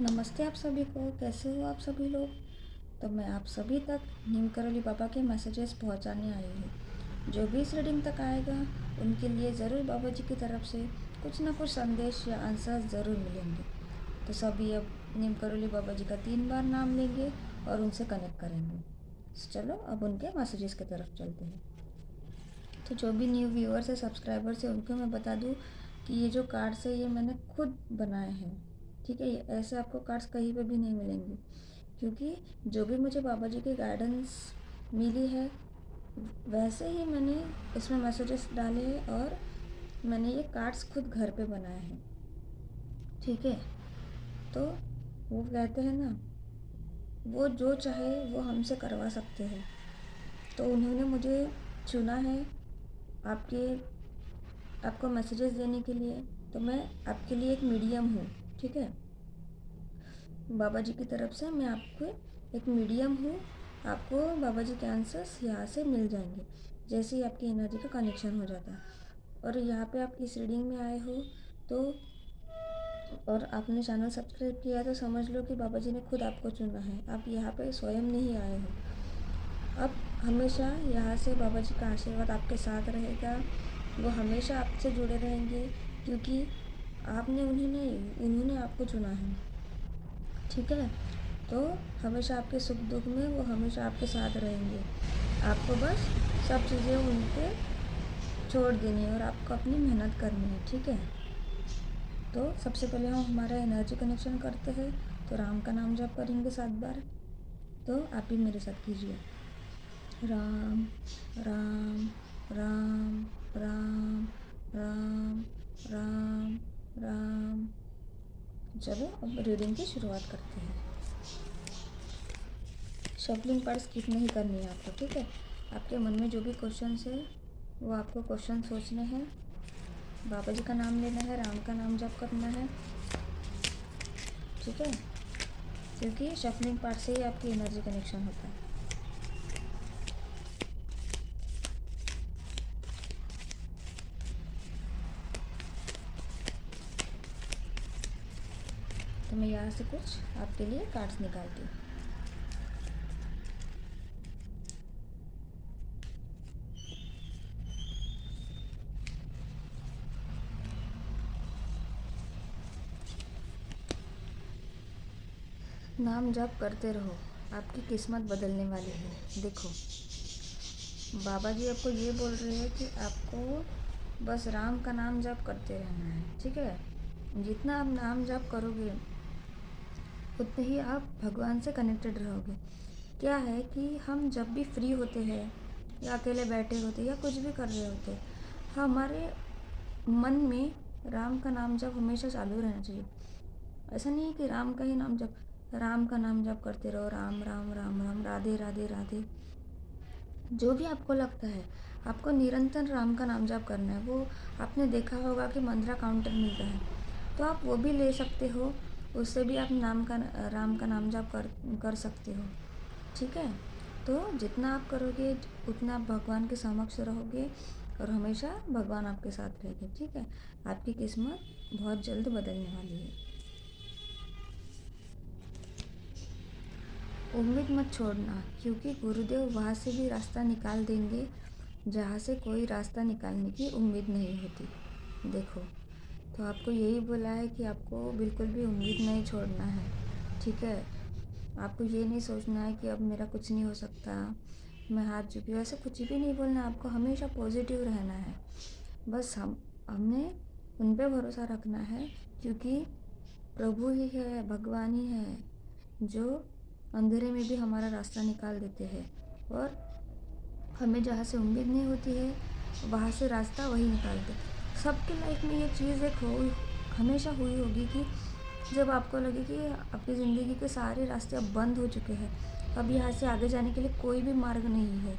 नमस्ते आप सभी को। कैसे हो आप सभी लोग। तो मैं आप सभी तक नीम करौली बाबा के मैसेजेस पहुंचाने आई हूँ। जो भी इस रीडिंग तक आएगा उनके लिए ज़रूर बाबा जी की तरफ से कुछ ना कुछ संदेश या आंसर ज़रूर मिलेंगे। तो सभी अब नीम करौली बाबा जी का 3 बार नाम लेंगे और उनसे कनेक्ट करेंगे। चलो अब उनके मैसेजेस की तरफ चलते हैं। तो जो भी न्यू व्यूअर्स है, सब्सक्राइबर्स है, उनको मैं बता दूँ कि ये जो कार्ड्स है ये मैंने खुद बनाए हैं। ठीक है, ऐसे आपको कार्ड्स कहीं पे भी नहीं मिलेंगे, क्योंकि जो भी मुझे बाबा जी की गाइडेंस मिली है वैसे ही मैंने इसमें मैसेजेस डाले हैं और मैंने ये कार्ड्स खुद घर पे बनाए हैं। ठीक है, तो वो कहते हैं ना, वो जो चाहे वो हमसे करवा सकते हैं। तो उन्होंने मुझे चुना है आपके आपको मैसेजेस देने के लिए। तो मैं आपके लिए एक मीडियम हूँ। ठीक है, बाबा जी की तरफ से मैं आपको एक मीडियम हूँ। आपको बाबा जी के आंसर्स यहाँ से मिल जाएंगे जैसे ही आपकी एनर्जी का कनेक्शन हो जाता है। और यहाँ पे आप इस रीडिंग में आए हो तो और आपने चैनल सब्सक्राइब किया है तो समझ लो कि बाबा जी ने खुद आपको चुना है। आप यहाँ पे स्वयं नहीं आए हो। अब हमेशा यहाँ से बाबा जी का आशीर्वाद आपके साथ रहेगा। वो हमेशा आपसे जुड़े रहेंगे, क्योंकि उन्होंने आपको चुना है। ठीक है, तो हमेशा आपके सुख दुख में वो हमेशा आपके साथ रहेंगे। आपको बस सब चीज़ें उनके छोड़ देनी है और आपको अपनी मेहनत करनी है। ठीक है, तो सबसे पहले हम हमारा एनर्जी कनेक्शन करते हैं। तो राम का नाम जप करेंगे 7 बार। तो आप भी मेरे साथ कीजिए। राम राम राम राम राम राम राम। चलो अब रीडिंग की शुरुआत करते हैं। शफलिंग पार्ट स्किप नहीं करनी है आपको। ठीक है, आपके मन में जो भी क्वेश्चंस है वो आपको क्वेश्चन सोचने हैं। बाबा जी का नाम लेना है, राम का नाम जप करना है। ठीक है, क्योंकि शफलिंग पार्ट से ही आपकी एनर्जी कनेक्शन होता है। तो मैं यहाँ से कुछ आपके लिए कार्ड्स निकालती हूँ। नाम जप करते रहो, आपकी किस्मत बदलने वाली है। देखो, बाबा जी आपको ये बोल रहे हैं कि आपको बस राम का नाम जप करते रहना है। ठीक है, जितना आप नाम जप करोगे उतने ही आप भगवान से कनेक्टेड रहोगे। क्या है कि हम जब भी फ्री होते हैं या अकेले बैठे होते या कुछ भी कर रहे होते, हमारे मन में राम का नाम जप हमेशा चालू रहना चाहिए। ऐसा नहीं है कि राम का ही नाम जप, राम का नाम जप करते रहो, राम राम राम राम, राधे राधे राधे। जो भी आपको लगता है, आपको निरंतर राम का नाम जप करना है। वो आपने देखा होगा कि मंत्रा काउंटर मिलता है, तो आप वो भी ले सकते हो। उससे भी आप राम का नाम जप कर सकते हो। ठीक है, तो जितना आप करोगे उतना आप भगवान के समक्ष रहोगे और हमेशा भगवान आपके साथ रहेंगे। ठीक है, आपकी किस्मत बहुत जल्द बदलने वाली है। उम्मीद मत छोड़ना, क्योंकि गुरुदेव वहाँ से भी रास्ता निकाल देंगे जहाँ से कोई रास्ता निकालने की उम्मीद नहीं होती। देखो, तो आपको यही बोला है कि आपको बिल्कुल भी उम्मीद नहीं छोड़ना है। ठीक है, आपको ये नहीं सोचना है कि अब मेरा कुछ नहीं हो सकता, मैं हार चुकी हूँ, ऐसा कुछ भी नहीं बोलना। आपको हमेशा पॉजिटिव रहना है। बस हमने उन पे भरोसा रखना है, क्योंकि प्रभु ही है, भगवान ही है जो अंधेरे में भी हमारा रास्ता निकाल देते हैं। और हमें जहाँ से उम्मीद नहीं होती है वहाँ से रास्ता वही निकालते। सबके लाइफ में ये चीज़ हमेशा हुई होगी कि जब आपको लगे कि आपकी ज़िंदगी के सारे रास्ते अब बंद हो चुके हैं, अब यहाँ से आगे जाने के लिए कोई भी मार्ग नहीं है,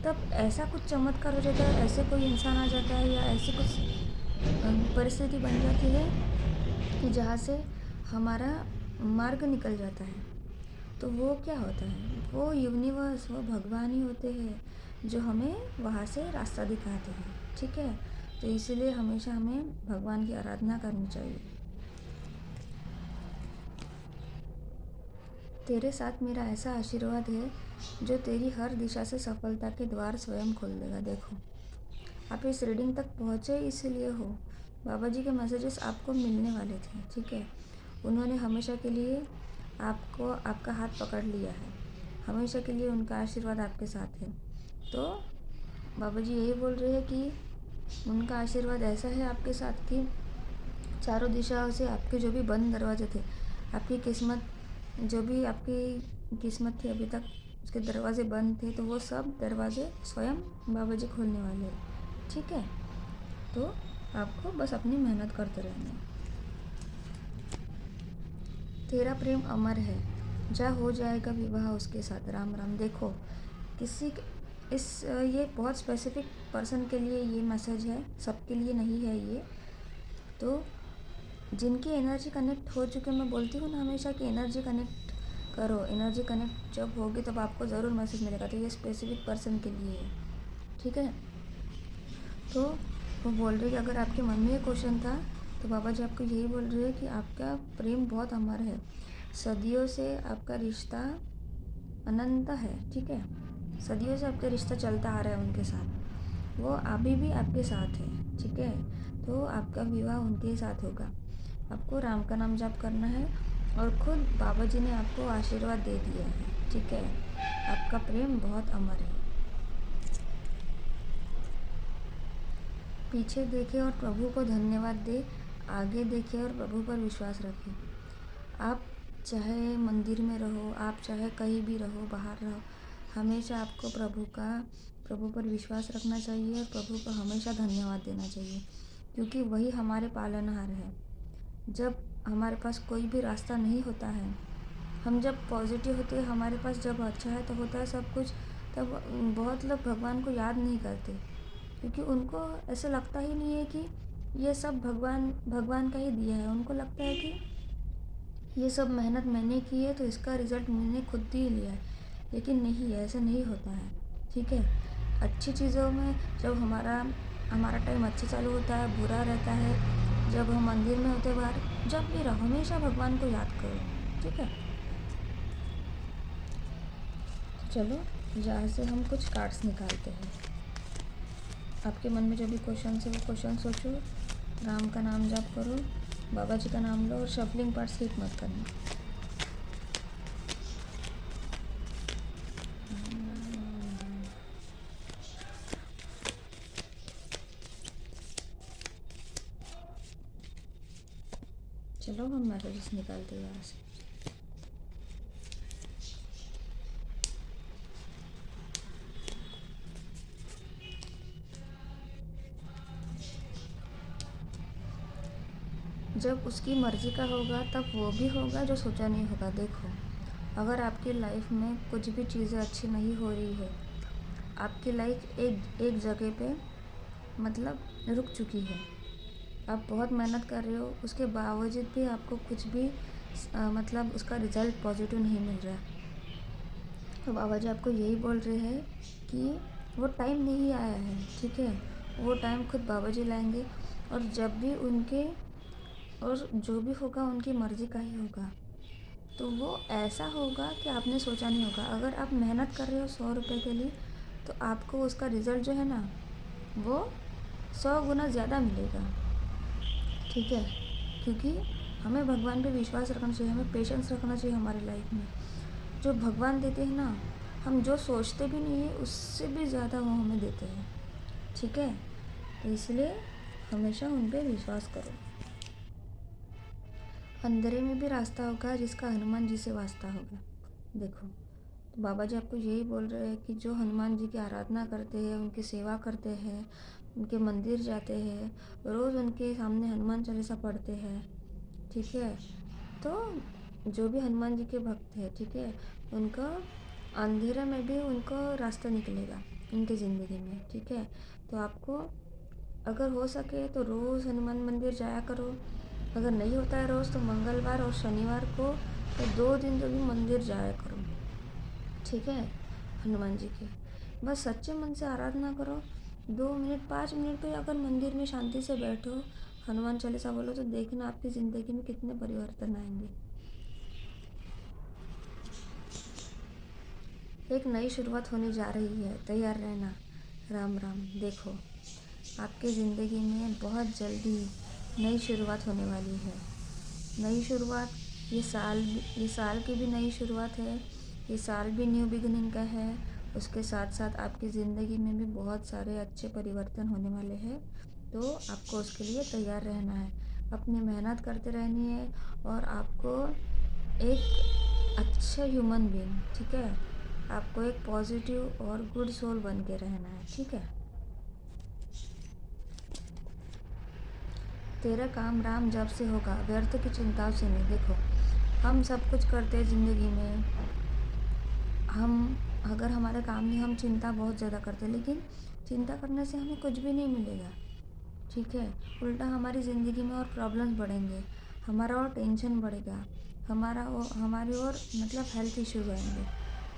तब ऐसा कुछ चमत्कार हो जाता है, ऐसे कोई इंसान आ जाता है या ऐसी कुछ परिस्थिति बन जाती है कि जहाँ से हमारा मार्ग निकल जाता है। तो वो क्या होता है, वो यूनिवर्स, वो भगवान ही होते हैं जो हमें वहाँ से रास्ता दिखाते हैं। ठीक है, तो इसीलिए हमेशा हमें भगवान की आराधना करनी चाहिए। तेरे साथ मेरा ऐसा आशीर्वाद है जो तेरी हर दिशा से सफलता के द्वार स्वयं खोल देगा। देखो, आप इस रीडिंग तक पहुँचे इसलिए हो। बाबा जी के मैसेजेस आपको मिलने वाले थे, ठीक है। उन्होंने हमेशा के लिए आपको आपका हाथ पकड़ लिया है। हमेशा के लिए उनका आशीर्वाद आपके साथ है। तो बाबा जी यही बोल रहे हैं कि उनका आशीर्वाद ऐसा है आपके साथ कि चारों दिशाओं से आपके जो भी बंद दरवाजे थे, आपकी किस्मत, जो भी आपकी किस्मत थी अभी तक उसके दरवाजे बंद थे, तो वो सब दरवाजे स्वयं बाबा जी खोलने वाले हैं, ठीक है। तो आपको बस अपनी मेहनत करते रहना है। तेरा प्रेम अमर है, जा हो जाएगा विवाह उसके साथ। राम राम। देखो, किसी इस ये बहुत स्पेसिफिक पर्सन के लिए ये मैसेज है, सबके लिए नहीं है ये। तो जिनकी एनर्जी कनेक्ट हो चुकी है, मैं बोलती हूँ ना हमेशा कि एनर्जी कनेक्ट करो। एनर्जी कनेक्ट जब होगी तब आपको ज़रूर मैसेज मिलेगा। तो ये स्पेसिफिक पर्सन के लिए है, ठीक है। तो वो बोल रही है कि अगर आपके मन में ये क्वेश्चन था तो बाबा जी आपको यही बोल रहे हैं कि आपका प्रेम बहुत अमर है, सदियों से आपका रिश्ता अनंत है, ठीक है। सदियों से आपका रिश्ता चलता आ रहा है उनके साथ, वो अभी भी आपके साथ है, ठीक है। तो आपका विवाह उनके साथ होगा। आपको राम का नाम जाप करना है और खुद बाबा जी ने आपको आशीर्वाद दे दिया है, ठीक है। आपका प्रेम बहुत अमर है। पीछे देखे और प्रभु को धन्यवाद दे, आगे देखे और प्रभु पर विश्वास रखे। आप चाहे मंदिर में रहो, आप चाहे कहीं भी रहो, बाहर रहो, हमेशा आपको प्रभु पर विश्वास रखना चाहिए और प्रभु को हमेशा धन्यवाद देना चाहिए, क्योंकि वही हमारे पालनहार है। जब हमारे पास कोई भी रास्ता नहीं होता है, हम जब पॉजिटिव होते हैं, हमारे पास जब अच्छा है तो होता है सब कुछ, तब बहुत लोग भगवान को याद नहीं करते, क्योंकि उनको ऐसा लगता ही नहीं है कि ये सब भगवान भगवान का ही दिया है। उनको लगता है कि ये सब मेहनत मैंने की है तो इसका रिज़ल्ट मैंने खुद ही लिया है। लेकिन नहीं, ऐसा नहीं होता है, ठीक है। अच्छी चीज़ों में जब हमारा हमारा टाइम अच्छा चालू होता है, बुरा रहता है, जब हम मंदिर में होते बाहर, जब भी रहो हमेशा भगवान को याद करो, ठीक है। तो चलो यहाँ से हम कुछ कार्ड्स निकालते हैं। आपके मन में जो भी क्वेश्चन है वो क्वेश्चन सोचो, राम का नाम जाप करो, बाबा जी का नाम लो और शफलिंग पार्ट स्किप मत करना। चलो हम मैसेजेस निकालते हैं यहाँ से। जब उसकी मर्ज़ी का होगा तब वो भी होगा जो सोचा नहीं होगा। देखो, अगर आपकी लाइफ में कुछ भी चीज़ें अच्छी नहीं हो रही है, आपकी लाइफ एक जगह पे मतलब रुक चुकी है, आप बहुत मेहनत कर रहे हो, उसके बावजूद भी आपको कुछ भी मतलब उसका रिज़ल्ट पॉजिटिव नहीं मिल रहा है, तो बाबा जी आपको यही बोल रहे हैं कि वो टाइम नहीं आया है, ठीक है। वो टाइम खुद बाबा जी लाएंगे, और जब भी उनके और जो भी होगा उनकी मर्ज़ी का ही होगा। तो वो ऐसा होगा कि आपने सोचा नहीं होगा। अगर आप मेहनत कर रहे हो 100 रुपये के लिए, तो आपको उसका रिज़ल्ट जो है ना, वो 100 गुना ज़्यादा मिलेगा, ठीक है। क्योंकि हमें भगवान पे विश्वास रखना चाहिए, हमें पेशेंस रखना चाहिए हमारी लाइफ में। जो भगवान देते हैं ना, हम जो सोचते भी नहीं है उससे भी ज़्यादा वो हमें देते हैं, ठीक है। तो इसलिए हमेशा उन पर विश्वास करो। अंधेरे में भी रास्ता होगा जिसका हनुमान जी से वास्ता होगा। देखो, तो बाबा जी आपको यही बोल रहे हैं कि जो हनुमान जी की आराधना करते हैं, उनकी सेवा करते हैं, उनके मंदिर जाते हैं, रोज़ उनके सामने हनुमान चालीसा पढ़ते हैं, ठीक है। तो जो भी हनुमान जी के भक्त हैं, ठीक है, उनका अंधेरे में भी उनको रास्ता निकलेगा उनकी ज़िंदगी में, ठीक है। तो आपको अगर हो सके तो रोज़ हनुमान मंदिर जाया करो। अगर नहीं होता है रोज़, तो मंगलवार और शनिवार को तो 2 दिन तो भी मंदिर जाया करो, ठीक है, हनुमान जी के। बस सच्चे मन से आराधना करो। 2 मिनट 5 मिनट भी अगर मंदिर में शांति से बैठो, हनुमान चालीसा बोलो, तो देखना आपकी ज़िंदगी में कितने परिवर्तन आएंगे। एक नई शुरुआत होने जा रही है, तैयार रहना। राम राम। देखो, आपकी ज़िंदगी में बहुत जल्दी नई शुरुआत होने वाली है। नई शुरुआत, ये साल की भी नई शुरुआत है। ये साल भी न्यू बिगिनिंग का है। उसके साथ साथ आपकी ज़िंदगी में भी बहुत सारे अच्छे परिवर्तन होने वाले हैं। तो आपको उसके लिए तैयार रहना है, अपनी मेहनत करते रहनी है और आपको एक अच्छा ह्यूमन बीइंग, ठीक है, आपको एक पॉजिटिव और गुड सोल बन के रहना है, ठीक है। तेरा काम राम जब से होगा, व्यर्थ की चिंताओं से नहीं। देखो, हम सब कुछ करते हैं ज़िंदगी में। हम अगर हमारे काम में हम चिंता बहुत ज़्यादा करते हैं, लेकिन चिंता करने से हमें कुछ भी नहीं मिलेगा, ठीक है। उल्टा हमारी ज़िंदगी में और प्रॉब्लम्स बढ़ेंगे, हमारा और टेंशन बढ़ेगा, हमारी और मतलब हेल्थ इश्यूज आएंगे।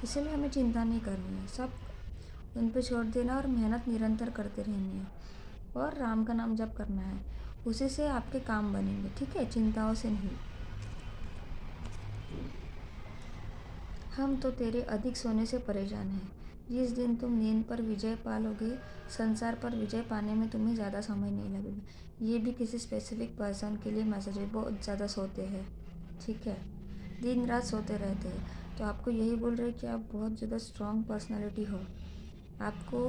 इसलिए हमें चिंता नहीं करनी है, सब उन पे छोड़ देना और मेहनत निरंतर करते रहनी है और राम का नाम जप करना है। उसी से आपके काम बनेंगे, ठीक है, चिंताओं से नहीं। हम तो तेरे अधिक सोने से परेशान हैं। जिस दिन तुम नींद पर विजय पालोगे, संसार पर विजय पाने में तुम्हें ज़्यादा समय नहीं लगेगा। ये भी किसी स्पेसिफिक पर्सन के लिए मैसेज है, बहुत ज़्यादा सोते हैं, ठीक है, दिन रात सोते रहते हैं। तो आपको यही बोल रहे हैं कि आप बहुत ज़्यादा स्ट्रॉन्ग पर्सनालिटी हो। आपको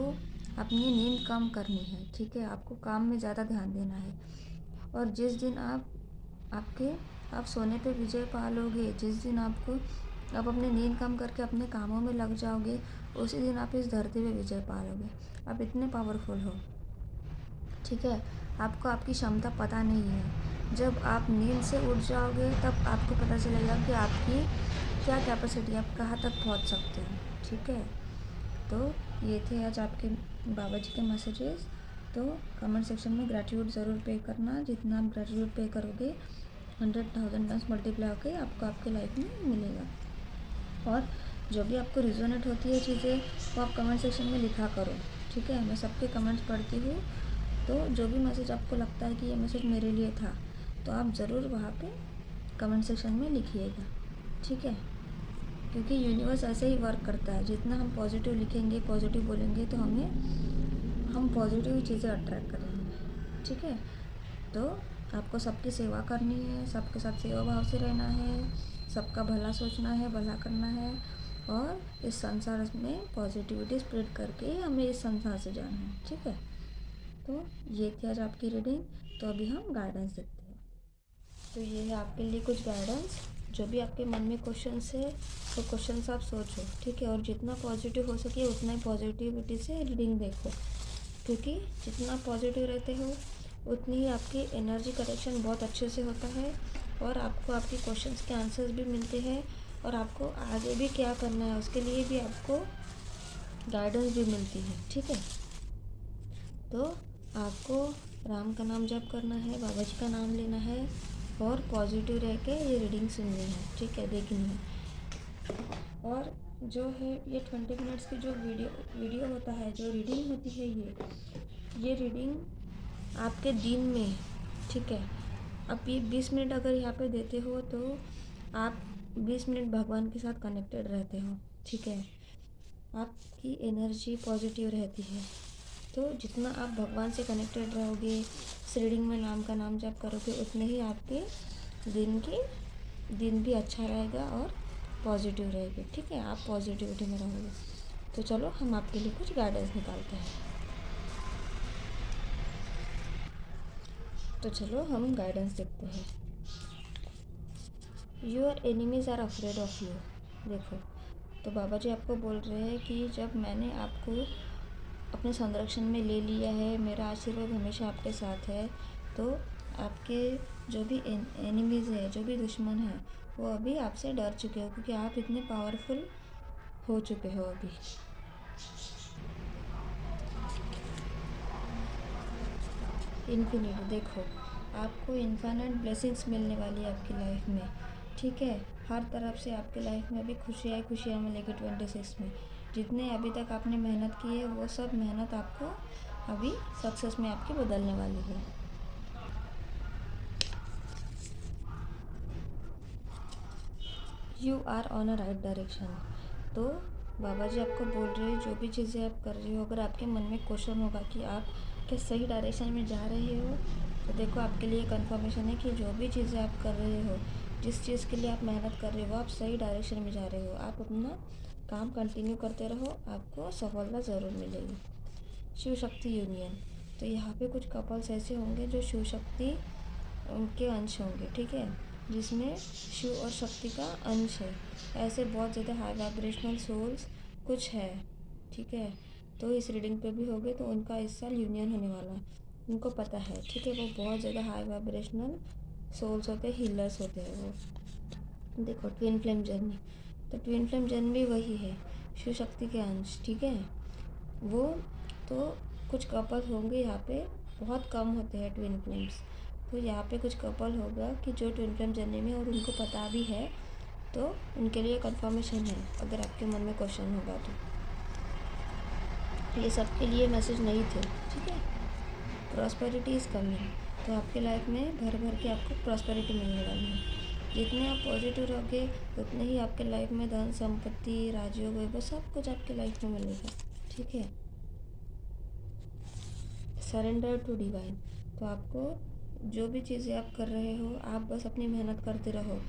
अपनी नींद कम करनी है, ठीक है, आपको काम में ज़्यादा ध्यान देना है। और जिस दिन आप सोने पे विजय पालोगे, जिस दिन आप अपनी नींद कम करके अपने कामों में लग जाओगे, उसी दिन आप इस धरती पे विजय पालोगे। आप इतने पावरफुल हो, ठीक है। आपको आपकी क्षमता पता नहीं है। जब आप नींद से उठ जाओगे तब आपको पता चलेगा कि आपकी क्या कैपेसिटी, आप कहाँ तक पहुँच सकते हो, ठीक है। तो ये थे आज आपके बाबा जी के मैसेजेस। तो कमेंट सेक्शन में ग्रैटिट्यूड ज़रूर पे करना। जितना आप ग्रैटिट्यूड पे करोगे 100,000 टाइम्स मल्टीप्लाई होकर आपको आपके लाइफ में मिलेगा। और जो भी आपको रिजोनेट होती है चीज़ें, वो आप कमेंट सेक्शन में लिखा करो, ठीक है। मैं सबके कमेंट्स पढ़ती हूँ। तो जो भी मैसेज आपको लगता है कि ये मैसेज मेरे लिए था, तो आप ज़रूर वहाँ पे कमेंट सेक्शन में लिखिएगा, ठीक है। क्योंकि यूनिवर्स ऐसे ही वर्क करता है, जितना हम पॉजिटिव लिखेंगे, पॉजिटिव बोलेंगे, तो हम पॉजिटिव चीज़ें अट्रैक्ट करेंगे, ठीक है। तो आपको सबकी सेवा करनी है, सबके साथ सेवा भाव से रहना है, सबका भला सोचना है, भला करना है और इस संसार में पॉजिटिविटी स्प्रेड करके हमें इस संसार से जाना है, ठीक है। तो ये थी आज आपकी रीडिंग। तो अभी हम गाइडेंस देखते हैं। तो ये है आपके लिए कुछ गाइडेंस। जो भी आपके मन में क्वेश्चंस है, वो क्वेश्चंस आप सोचो, ठीक है। और जितना पॉजिटिव हो सके उतना ही पॉजिटिविटी से रीडिंग देखो, क्योंकि जितना पॉजिटिव रहते हो उतनी ही आपकी एनर्जी करेक्शन बहुत अच्छे से होता है और आपको आपके क्वेश्चंस के आंसर्स भी मिलते हैं और आपको आगे भी क्या करना है उसके लिए भी आपको गाइडेंस भी मिलती है, ठीक है। तो आपको राम का नाम जप करना है, बाबा जी का नाम लेना है और पॉजिटिव रह के ये रीडिंग सुननी है, ठीक है, देखनी है। और जो है ये 20 मिनट्स की जो वीडियो होता है, जो रीडिंग होती है, ये रीडिंग आपके दिन में, ठीक है। आप ये 20 मिनट अगर यहाँ पे देते हो तो आप 20 मिनट भगवान के साथ कनेक्टेड रहते हो, ठीक है। आपकी एनर्जी पॉजिटिव रहती है। तो जितना आप भगवान से कनेक्टेड रहोगे, इस रीडिंग में नाम का नाम जप करोगे, उतने ही आपके दिन भी अच्छा रहेगा और पॉजिटिव रहेगी, ठीक है। आप पॉजिटिविटी में रहोगे। तो चलो हम आपके लिए कुछ गाइडेंस निकालते हैं। तो चलो हम गाइडेंस देखते हैं। Your enemies are afraid of you. देखो, तो बाबा जी आपको बोल रहे हैं कि जब मैंने आपको अपने संरक्षण में ले लिया है, मेरा आशीर्वाद हमेशा आपके साथ है, तो आपके जो भी एनिमीज़ है, जो भी दुश्मन है, वो अभी आपसे डर चुके हो, क्योंकि आप इतने पावरफुल हो चुके हो अभी। इन्फिनिट, देखो, आपको इन्फिनिट ब्लेसिंग्स मिलने वाली है आपकी लाइफ में, ठीक है। हर तरफ से आपकी लाइफ में अभी खुशियाँ मिलेगी 26 में। जितने अभी तक आपने मेहनत की है, वो सब मेहनत आपको अभी सक्सेस में आपकी बदलने वाली है। You are on a right direction. तो बाबा जी आपको बोल रहे हैं जो भी चीज़ें आप कर रहे हो, अगर आपके मन में क्वेश्चन होगा कि आप क्या सही डायरेक्शन में जा रहे हो, तो देखो आपके लिए कंफर्मेशन है कि जो भी चीज़ें आप कर रहे हो, जिस चीज़ के लिए आप मेहनत कर रहे हो, आप सही डायरेक्शन में जा रहे हो। आप अपना काम कंटिन्यू करते रहो, आपको सफलता ज़रूर मिलेगी। शिव शक्ति यूनियन, तो यहाँ पे कुछ कपल्स ऐसे होंगे जो शिव शक्ति उनके अंश होंगे, ठीक है, जिसमें शिव और शक्ति का अंश है। ऐसे बहुत ज़्यादा हाई वाइब्रेशनल सोल्स कुछ है, ठीक है। तो इस रीडिंग पे भी हो गए तो उनका इस साल यूनियन होने वाला है, उनको पता है, ठीक है। वो बहुत ज़्यादा हाई वाइब्रेशनल सोल्स होते हैं, हीलर्स होते हैं वो। देखो ट्विन फ्लेम जर्नी, तो ट्विन फ्लेम जर्नी वही है, शिव शक्ति के अंश, ठीक है। वो तो कुछ कपल होंगे यहाँ पे, बहुत कम होते हैं ट्विन फ्लेम्स। तो यहाँ पे कुछ कपल होगा कि जो ट्विन फ्लेम जर्नी में और उनको पता भी है, तो उनके लिए कंफर्मेशन है। अगर आपके मन में क्वेश्चन होगा तो ये सबके लिए मैसेज नहीं थे, ठीक है। प्रॉस्पेरिटी इज़ कमिंग, तो आपके लाइफ में भर भर के आपको प्रॉस्पेरिटी मिलने वाली है। जितने आप पॉजिटिव रहोगे उतने ही आपके लाइफ में धन संपत्ति राजयोग वो सब कुछ आपके लाइफ में मिलेगा, ठीक है। सरेंडर टू डिवाइन, तो आपको जो भी चीज़ें आप कर रहे हो, आप बस अपनी मेहनत करते रहो,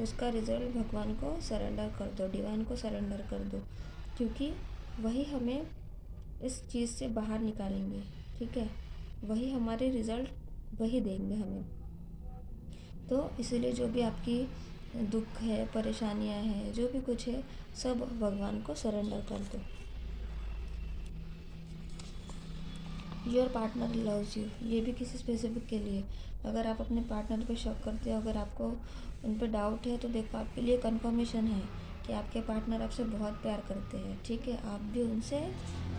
उसका रिज़ल्ट भगवान को सरेंडर कर दो, डिवाइन को सरेंडर कर दो, क्योंकि वही हमें इस चीज़ से बाहर निकालेंगे, ठीक है। वही हमारे रिज़ल्ट वही देंगे हमें। तो इसीलिए जो भी आपकी दुख है, परेशानियां हैं, जो भी कुछ है, सब भगवान को सरेंडर कर दो। योर पार्टनर लव्स यू, ये भी किसी स्पेसिफिक के लिए। अगर आप अपने पार्टनर पे शक करते हो, अगर आपको उन पे डाउट है, तो देखो आपके लिए कंफर्मेशन है कि आपके पार्टनर आपसे बहुत प्यार करते हैं, ठीक है। आप भी उनसे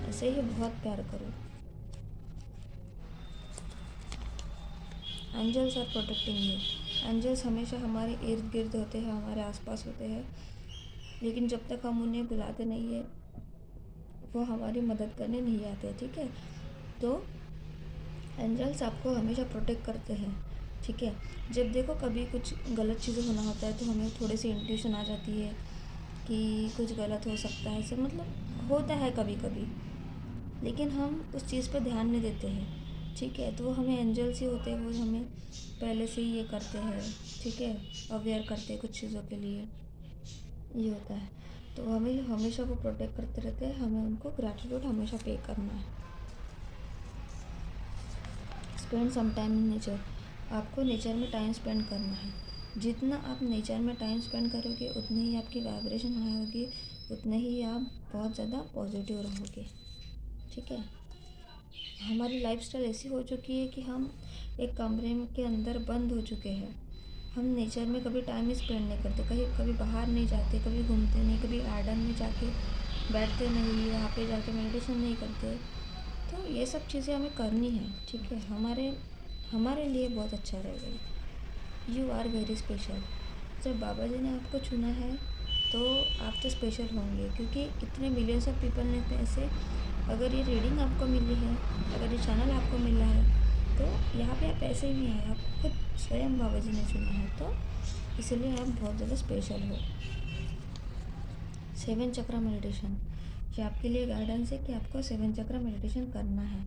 ऐसे ही बहुत प्यार करो। Angels are protecting you, angels हमेशा हमारे इर्द गिर्द होते हैं, हमारे आसपास होते हैं, लेकिन जब तक हम उन्हें बुलाते नहीं है वो हमारी मदद करने नहीं आते, ठीक है। तो एंजल्स आपको हमेशा प्रोटेक्ट करते हैं, ठीक है। जब देखो कभी कुछ गलत चीज़ें होना होता है तो हमें थोड़ी सी इंट्यूशन आ जाती है कि कुछ गलत हो सकता है, ऐसे मतलब होता है कभी कभी, लेकिन हम उस चीज़ पर ध्यान नहीं देते हैं, ठीक है। तो वो हमें एंजल्स ही होते हैं, वो हमें पहले से ही ये करते हैं, ठीक है, अवेयर करते हैं कुछ चीज़ों के लिए, ये होता है। तो हमें हमेशा वो प्रोटेक्ट करते रहते हैं, हमें उनको ग्रैटिट्यूड हमेशा पे करना है। Spend some time in nature, आपको नेचर में टाइम स्पेंड करना है। जितना आप नेचर में टाइम स्पेंड करोगे उतनी ही आपकी वाइब्रेशन हाई होगी, उतने ही आप बहुत ज़्यादा पॉजिटिव रहोगे, ठीक है। हमारी लाइफस्टाइल ऐसी हो चुकी है कि हम एक कमरे के अंदर बंद हो चुके हैं। हम नेचर में कभी टाइम ही स्पेंड नहीं करते, कहीं कभी बाहर नहीं जाते, कभी घूमते नहीं, कभी गार्डन में जाके बैठते नहीं, वहाँ पे जाके मेडिटेशन नहीं करते। तो ये सब चीज़ें हमें करनी है, ठीक है, हमारे हमारे लिए बहुत अच्छा रहेगा। यू आर वेरी स्पेशल, जब बाबा जी ने आपको चुना है तो आप तो स्पेशल होंगे, क्योंकि इतने मिलियंस ऑफ पीपल ने पैसे, अगर ये रीडिंग आपको मिली है, अगर ये चैनल आपको मिला है, तो यहाँ पे आप ऐसे ही नहीं आए, आप खुद स्वयं बाबा जी ने चुना है, तो इसलिए आप बहुत ज़्यादा स्पेशल हो। 7 चक्र मेडिटेशन, ये आपके लिए गाइडेंस है कि आपको 7 चक्र मेडिटेशन करना है,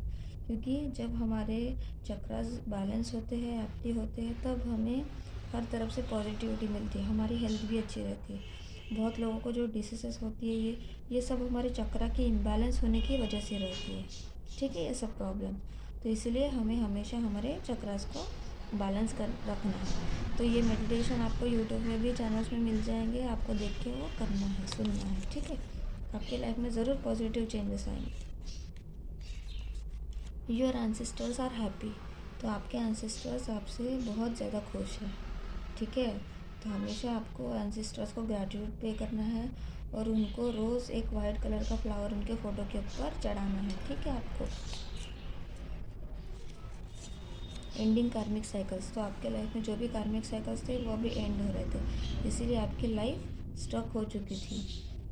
क्योंकि जब हमारे चक्रास बैलेंस होते हैं, एक्टिव होते हैं, तब हमें हर तरफ से पॉजिटिविटी मिलती है, हमारी हेल्थ भी अच्छी रहती है। बहुत लोगों को जो डिसीजेस होती है, ये सब हमारे चक्रा के इम्बैलेंस होने की वजह से रहती है, ठीक है, ये सब प्रॉब्लम। तो इसलिए हमें हमेशा हमारे चक्रास को बैलेंस कर रखना है। तो ये मेडिटेशन आपको यूट्यूब में भी चैनल्स में मिल जाएंगे, आपको देख के वो करना है, सुनना है, ठीक है। आपके लाइफ में ज़रूर पॉजिटिव चेंजेस आएंगे। योर एंसेस्टर्स आर हैप्पी, तो आपके एंसेस्टर्स आपसे बहुत ज़्यादा खुश हैं, ठीक है। तो हमेशा आपको एंसेस्टर्स को ग्रैटिट्यूड पे करना है और उनको रोज़ एक वाइट कलर का फ्लावर उनके फ़ोटो के ऊपर चढ़ाना है, ठीक है आपको। एंडिंग कार्मिक साइकिल्स, तो आपके लाइफ में जो भी कार्मिक साइकिल्स थे वो अभी एंड हो रहे थे, इसीलिए आपकी लाइफ स्टक हो चुकी थी,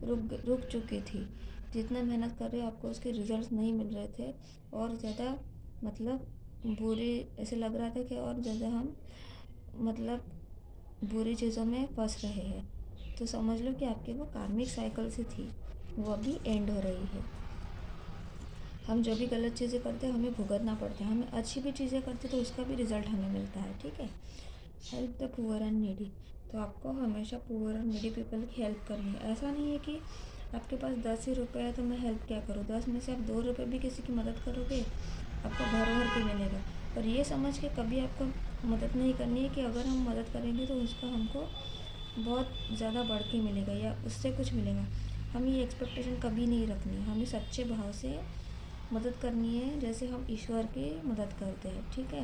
रुक चुकी थी। जितना मेहनत कर रहे हो आपको उसके रिजल्ट्स नहीं मिल रहे थे, और ज़्यादा मतलब बुरी ऐसे लग रहा था कि और ज़्यादा हम मतलब बुरी चीज़ों में फंस रहे हैं। तो समझ लो कि आपकी वो कार्मिक साइकिल से थी, वो अभी एंड हो रही है। हम जो भी गलत चीज़ें करते हैं हमें भुगतना पड़ता है, हमें अच्छी भी चीज़ें करते तो उसका भी रिज़ल्ट हमें मिलता है, ठीक है। Help the poor and needy, तो आपको हमेशा पुअर और नीडी पीपल की हेल्प करनी है। ऐसा नहीं है कि आपके पास 10 ही रुपये है तो मैं हेल्प क्या करूँ, 10 में से आप 2 रुपये भी किसी की मदद करोगे आपको भर भर के मिलेगा। और ये समझ के कभी आपको मदद नहीं करनी है कि अगर हम मदद करेंगे तो उसका हमको बहुत ज़्यादा बढ़ के मिलेगा या उससे कुछ मिलेगा। हमें ये एक्सपेक्टेशन कभी नहीं रखनी है, हमें सच्चे भाव से मदद करनी है जैसे हम ईश्वर की मदद करते हैं, ठीक है।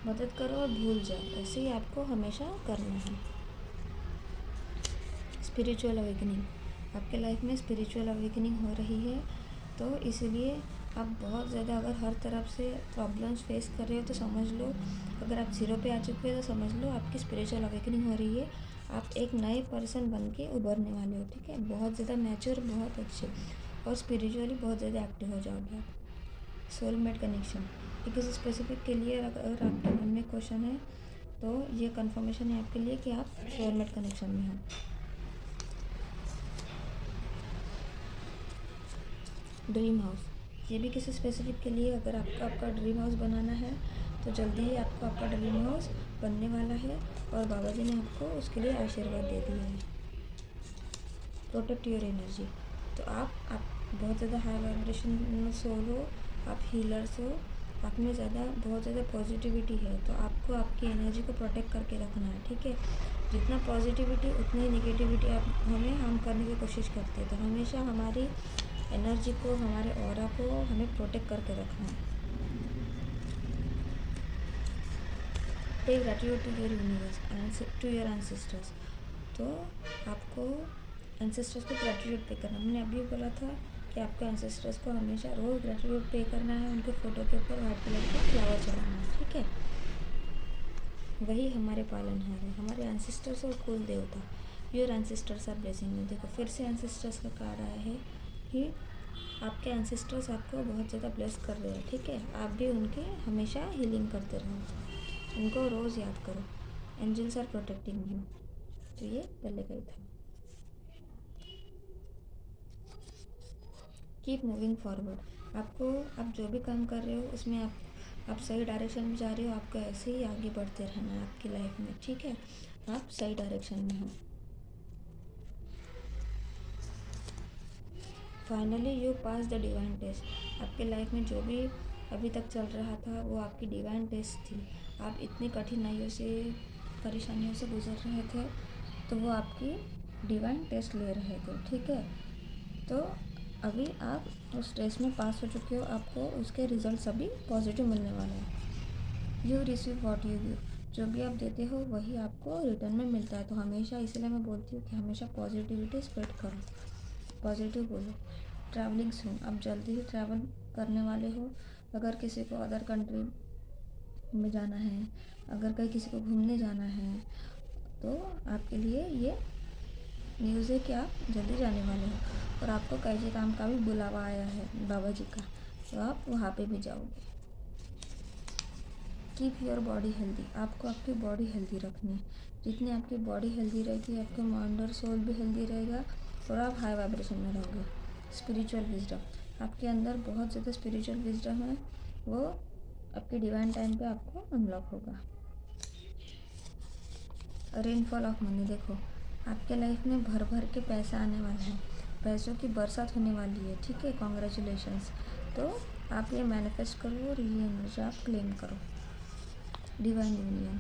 मदद करो और भूल जाओ, ऐसे ही आपको हमेशा करना है। स्पिरिचुअल अवेकनिंग, आपके लाइफ में स्पिरिचुअल अवेकनिंग हो रही है, तो इसीलिए आप बहुत ज़्यादा अगर हर तरफ से प्रॉब्लम्स फेस कर रहे हो तो समझ लो, अगर आप 0 पे आ चुके हो तो समझ लो आपकी स्पिरिचुअल अवेकनिंग हो रही है। आप एक नए पर्सन बन के उभरने वाले हो, ठीक है। बहुत ज़्यादा मैच्योर, बहुत अच्छे और स्पिरिचुअली बहुत ज़्यादा एक्टिव हो जाओगे आप। सोलमेट कनेक्शन, ये किसी स्पेसिफिक के लिए अगर आपके मन में क्वेश्चन है तो ये कंफर्मेशन है आपके लिए कि आप सोलमेट कनेक्शन में हो। ड्रीम हाउस, ये भी किसी स्पेसिफिक के लिए अगर आपको आपका ड्रीम हाउस बनाना है तो जल्दी ही आपको आपका ड्रीम हाउस बनने वाला है और बाबा जी ने आपको उसके लिए आशीर्वाद दे दिया है। प्रोटेक्ट योर एनर्जी, तो आप बहुत ज़्यादा हाई वाइब्रेशन सोल हो, आप हीलर्स हो, आप में बहुत ज़्यादा पॉजिटिविटी है, तो आपको आपकी एनर्जी को प्रोटेक्ट करके रखना है, ठीक है। जितना पॉजिटिविटी उतनी ही निगेटिविटी आप हमें हार्म करने की कोशिश करते हैं, तो हमेशा हमारी एनर्जी को, हमारे ऑरा को हमें प्रोटेक्ट करके रखना है। Pay gratitude to your universe and to your ancestors, तो आपको एंसेस्टर्स को ग्रेटिट्यूड पे करना। मैंने अभी बोला था कि आपको एंसेस्टर्स को हमेशा रोज़ ग्रेटिट्यूड पे करना है, उनके फ़ोटो के ऊपर वाइट कलर का फ्लावर चढ़ाना है, ठीक है। वही हमारे पालनहार है, हमारे एंसेस्टर्स और कुल देवता। Your ancestors are blessing you, देखो फिर से एंसेस्टर्स का कार्ड आया है कि आपके एंसेस्टर्स आपको बहुत ज़्यादा ब्लेस कर रहे हैं, ठीक है। आप भी उनके हमेशा हीलिंग करते रहो, उनको रोज़ याद करो। एंजल्स आर प्रोटेक्टिंग यू, तो ये पहले का ही था। कीप मूविंग फॉरवर्ड, आपको आप जो भी काम कर रहे हो उसमें आप सही डायरेक्शन में जा रहे हो, आपको ऐसे ही आगे बढ़ते रहना है आपकी लाइफ में, ठीक है। आप सही डायरेक्शन में हो। Finally you pass the divine test, आपके लाइफ में जो भी अभी तक चल रहा था वो आपकी डिवाइन टेस्ट थी। आप इतनी कठिनाइयों से, परेशानियों से गुजर रहे थे, तो वो आपकी डिवाइन टेस्ट ले रहे थे, ठीक है। तो अभी आप उस टेस्ट में पास हो चुके हो, आपको उसके रिजल्ट्स अभी पॉजिटिव मिलने वाले हैं। You receive what you give, जो भी आप देते हो वही आपको रिटर्न में मिलता है। तो हमेशा, इसलिए मैं बोलती हूँ कि हमेशा पॉजिटिविटी स्प्रेड करो, पॉजिटिव बोलो। ट्रैवलिंग सून, आप जल्दी ही ट्रैवल करने वाले हो। अगर किसी को अदर कंट्री में जाना है, अगर कहीं किसी को घूमने जाना है, तो आपके लिए ये न्यूज़ है कि आप जल्दी जाने वाले हो और आपको कैसे काम का भी बुलावा आया है बाबा जी का, तो आप वहाँ पे भी जाओगे। कीप योर बॉडी हेल्दी, आपको आपकी बॉडी हेल्दी रखनी है। जितनी आपकी बॉडी हेल्दी रहेगी आपका माइंड और सोल भी हेल्दी रहेगा और आप हाई वाइब्रेशन में रहोगे। स्पिरिचुअल विजडम, आपके अंदर बहुत ज़्यादा स्पिरिचुअल विजडम है, वो आपके डिवाइन टाइम पे आपको अनलॉक होगा। रेनफॉल ऑफ मनी, देखो आपके लाइफ में भर भर के पैसा आने वाला है, पैसों की बरसात होने वाली है, ठीक है। कॉन्ग्रेचुलेशंस, तो आप ये मैनिफेस्ट करो और ये एनर्जी आप क्लेम करो। डिवाइन यूनियन,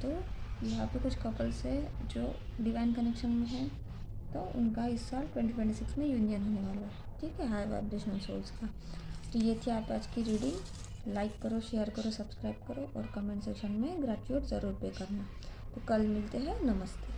तो यहाँ पे कुछ कपल्स है जो डिवाइन कनेक्शन में है, तो उनका इस साल 2026 में यूनियन होने वाला है, ठीक है, हाई वाइब्रेशनल सोल्स का। तो ये थी आप आज की रीडिंग। लाइक करो, शेयर करो, सब्सक्राइब करो और कमेंट सेक्शन में ग्रेटिट्यूड ज़रूर पे करना। तो कल मिलते हैं, नमस्ते।